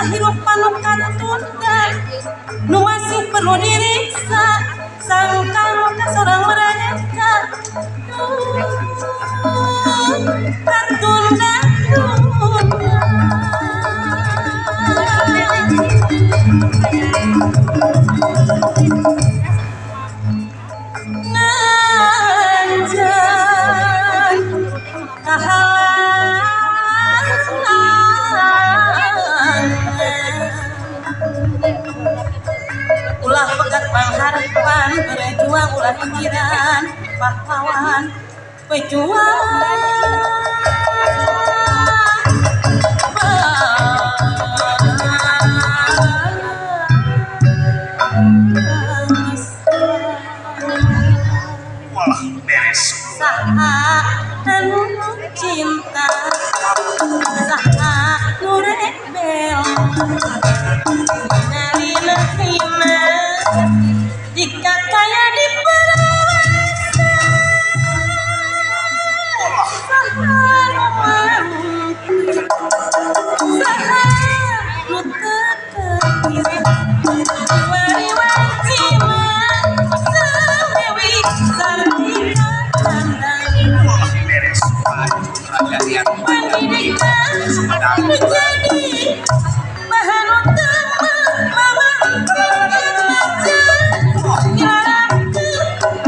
Kehidupan katunda nu masih perlu diriksa sangkang seorang mereka katunda nanjan ulah pegat pengharapan berjuang ulah pikiran pahlawan pejuang Walah beres. saha anu cinta saha nu rebel nalina hina jika kaya diperasa saha nu mampu saha nu tekepir wari-wari sawewi sartina Walah beres. Kalian pendidikan menjadi bahan utama mama remaja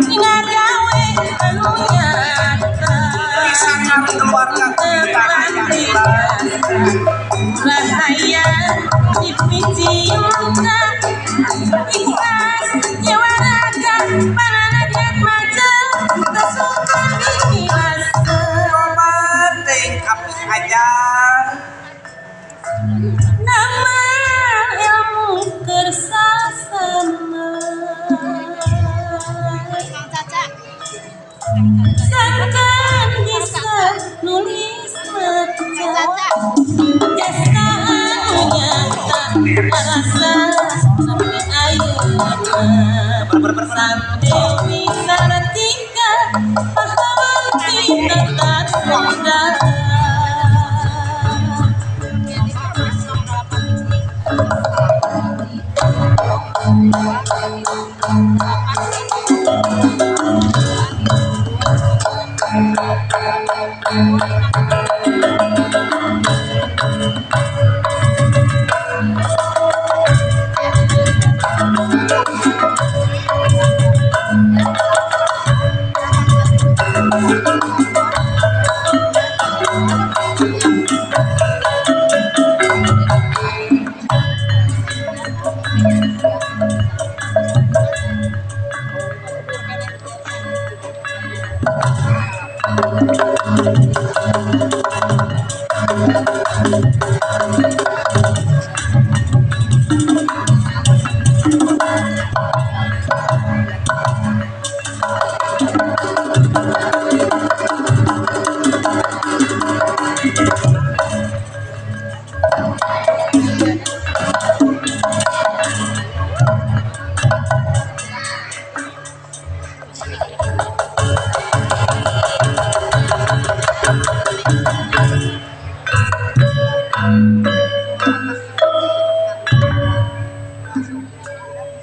ngagawe anu nyata sangat keluarga kita rahaya dipiciumna ikhlas jiwa raga pananadiat maja kesukaan ikhlas penting api aja. nama ilmu kersasana sangkan bisa nulis maca jasa nyata rasa sampai ayeuna sampai sartika pahlawan kita tertunda.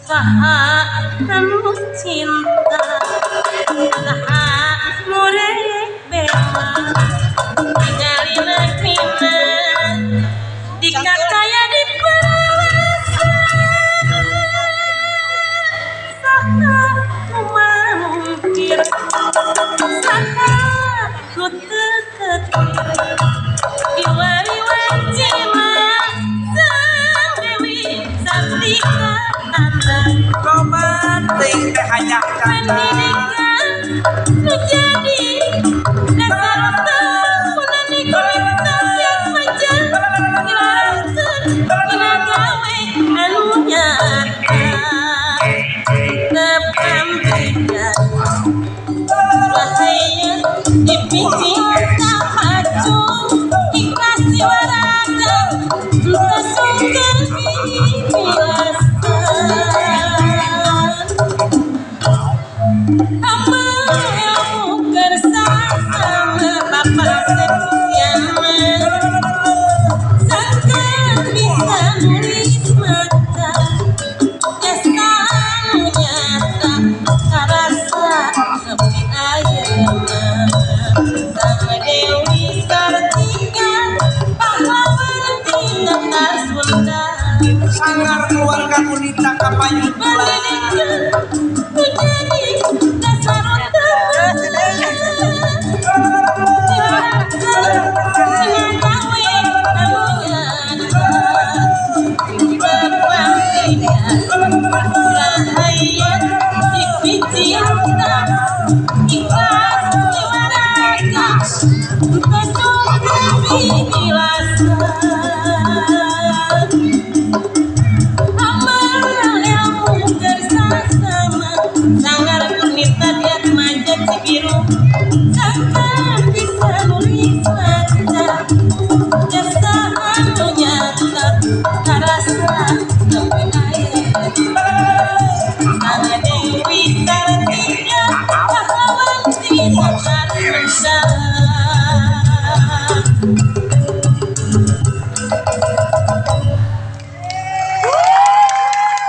saha anu cinta saha murek bela ningali neukina dikataya di pelasa saha nu mangkir saha ku teu ketir diwari-wacina sang Dewi Sartika Anda Romantik teh hayang kancan pendidikan menjadi